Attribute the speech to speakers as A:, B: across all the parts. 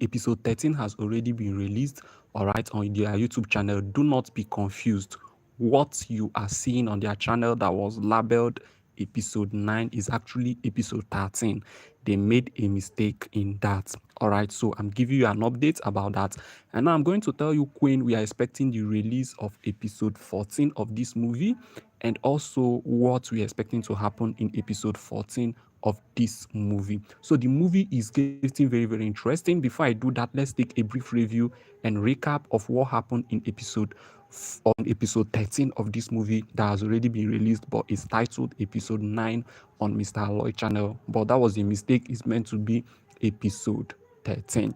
A: Episode 13 has already been released, all right, on their YouTube channel. Do not be confused. What you are seeing on their channel that was labeled episode 9 is actually episode 13. They made a mistake in that. All right, so I'm giving you an update about that. And now I'm going to tell you, Queen, we are expecting the release of episode 14 of this movie, and also what we're expecting to happen in episode 14 of this movie. So the movie is getting very, very interesting. Before I do that, let's take a brief review and recap of what happened in episode 13 of this movie that has already been released, but it's titled episode 9 on Mr. ALOY channel. But that was a mistake. It's meant to be episode 13.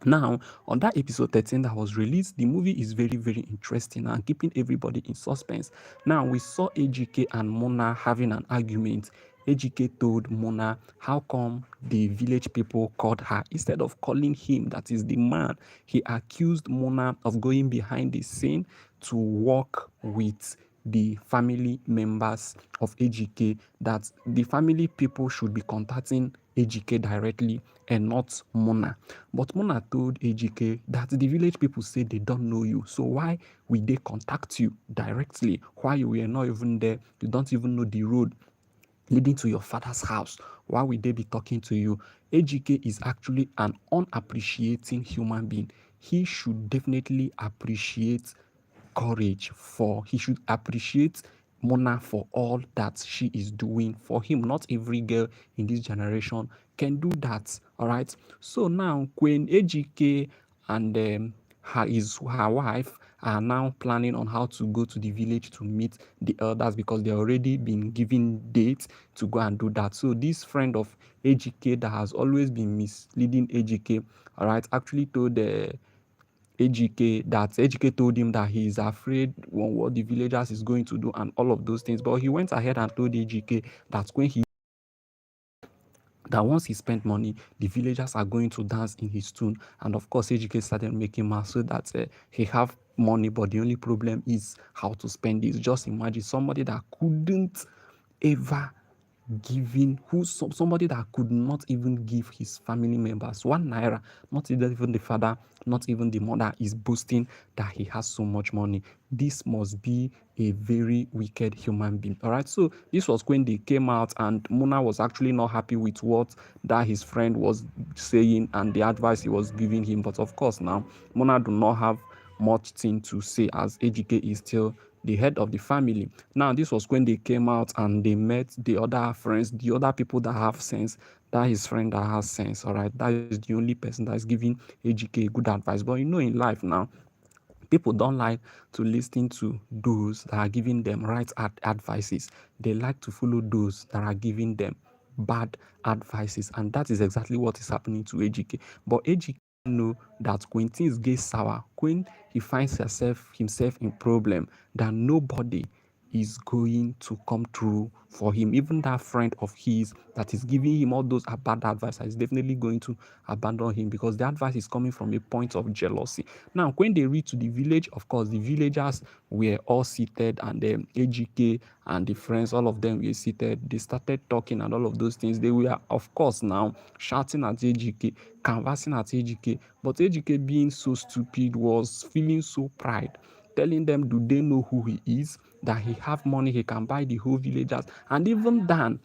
A: Now, on that episode 13 that was released, the movie is very, very interesting and keeping everybody in suspense. Now, we saw AGK and Mona having an argument. AGK told Mona how come the village people called her instead of calling him, that is the man. He accused Mona of going behind the scene to work with the family members of AGK, that the family people should be contacting AGK directly and not Mona. But Mona told AGK that the village people say they don't know you. So why will they contact you directly while you were not even there? You don't even know the road leading to your father's house. Why will they be talking to you? AGK is actually an unappreciating human being. He should definitely appreciate courage for, he should appreciate Mona for all that she is doing for him. Not every girl in this generation can do that. All right. So now Queen AGK and her wife are now planning on how to go to the village to meet the elders, because they already been given dates to go and do that. So this friend of AGK that has always been misleading AGK, all right, actually told AGK that AGK told him that he is afraid on what the villagers is going to do and all of those things. But he went ahead and told AGK that once he spent money, the villagers are going to dance in his tune. And of course, AGK started making math so that he have money, but the only problem is how to spend it. Just imagine somebody that couldn't ever giving somebody that could not even give his family members 1 naira, not even the father, not even the mother, is boasting that he has so much money. This must be a very wicked human being. All right, so this was when they came out, and Mona was actually not happy with what that his friend was saying and the advice he was giving him. But of course, now Mona do not have much thing to say, as AGK is still the head of the family. Now, this was when they came out and they met the other friends, the other people that have sense. That his friend that has sense, all right. That is the only person that is giving AGK good advice. But in life now, people don't like to listen to those that are giving them right advices. They like to follow those that are giving them bad advices, and that is exactly what is happening to AGK. But AGK know that when things get sour, when he finds himself in problem, that nobody is going to come through for him. Even that friend of his that is giving him all those bad advice is definitely going to abandon him, because the advice is coming from a point of jealousy. Now, when they reach to the village, of course, the villagers were all seated, and the AGK and the friends, all of them were seated. They started talking and all of those things. They were, of course, now shouting at AGK, canvassing at AGK, but AGK, being so stupid, was feeling so pride, telling them, do they know who he is? That he have money, he can buy the whole villagers. And even then,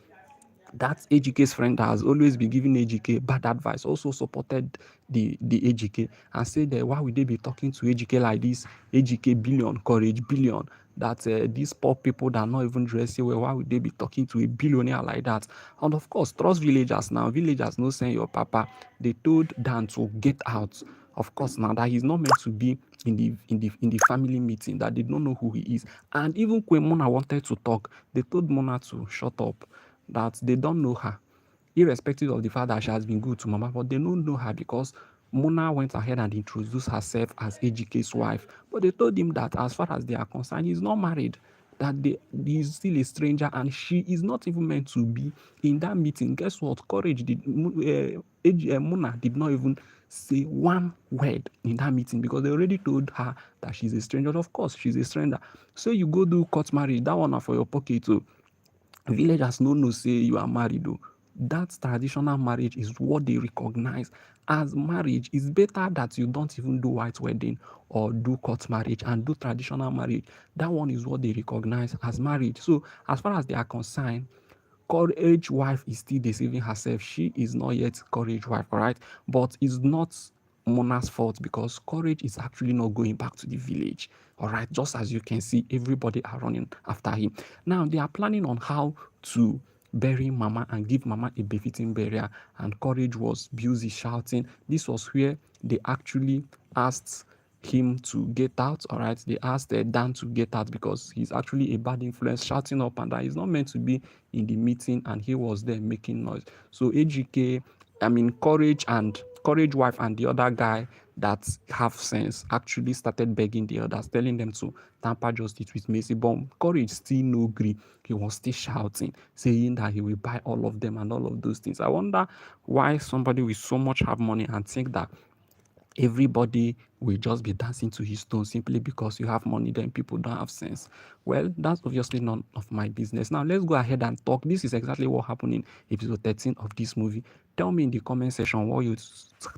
A: that AGK's friend that has always been giving AGK bad advice also supported the AGK and said that why would they be talking to AGK like this? AGK billion, courage billion. That these poor people that are not even dressing well, why would they be talking to a billionaire like that? And of course, trust villagers now. Villagers no send your papa. They told Dan to get out. Of course, now that he's not meant to be in the family meeting, that they don't know who he is. And even when Mona wanted to talk, they told Mona to shut up, that they don't know her, irrespective of the fact that she has been good to Mama, but they don't know her because Mona went ahead and introduced herself as AGK's wife. But they told him that as far as they are concerned, he's not married, that he's still a stranger, and she is not even meant to be in that meeting. Guess what? Mona did not even say one word in that meeting, because they already told her that she's a stranger. Of course, she's a stranger. So you go do court marriage, that one are for your pocket too. Villagers no know say you are married though. That traditional marriage is what they recognize as marriage, it's better that you don't even do white wedding or do court marriage and do traditional marriage. That one is what they recognize as marriage. So as far as they are concerned, courage wife is still deceiving herself. She is not yet courage wife, all right? But it's not Mona's fault because courage is actually not going back to the village. All right, just as you can see, everybody are running after him. Now they are planning on how to bury Mama and give Mama a befitting burial. And courage was busy shouting. This was where they actually asked him to get out. All right, they asked Dan to get out because he's actually a bad influence, shouting up and down. He's not meant to be in the meeting, and he was there making noise. So AGK, Courage wife and the other guy that have sense actually started begging the others, telling them to tamper justice with Macy. But Courage still no agree. He was still shouting, saying that he will buy all of them and all of those things. I wonder why somebody with so much have money and think that everybody will just be dancing to his tone simply because you have money, then people don't have sense. Well, that's obviously none of my business. Now let's go ahead and talk. This is exactly what happened in episode 13 of this movie. Tell me in the comment section what you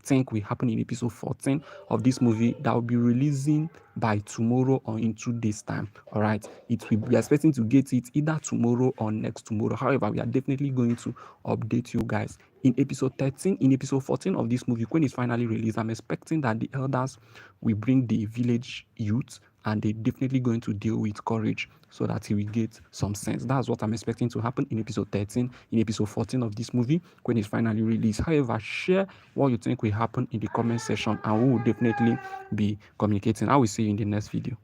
A: think will happen in episode 14 of this movie that will be releasing by tomorrow or in 2 days time. All right, it will be expecting to get it either tomorrow or next tomorrow. However, we are definitely going to update you guys in episode 13. In episode 14 of this movie, when it's finally released, I'm expecting that the elders will bring the village youth and they're definitely going to deal with courage so that he will get some sense. That's what I'm expecting to happen in episode 13, in episode 14 of this movie when it's finally released. However, share what you think will happen in the comment section and we will definitely be communicating. I will see you in the next video.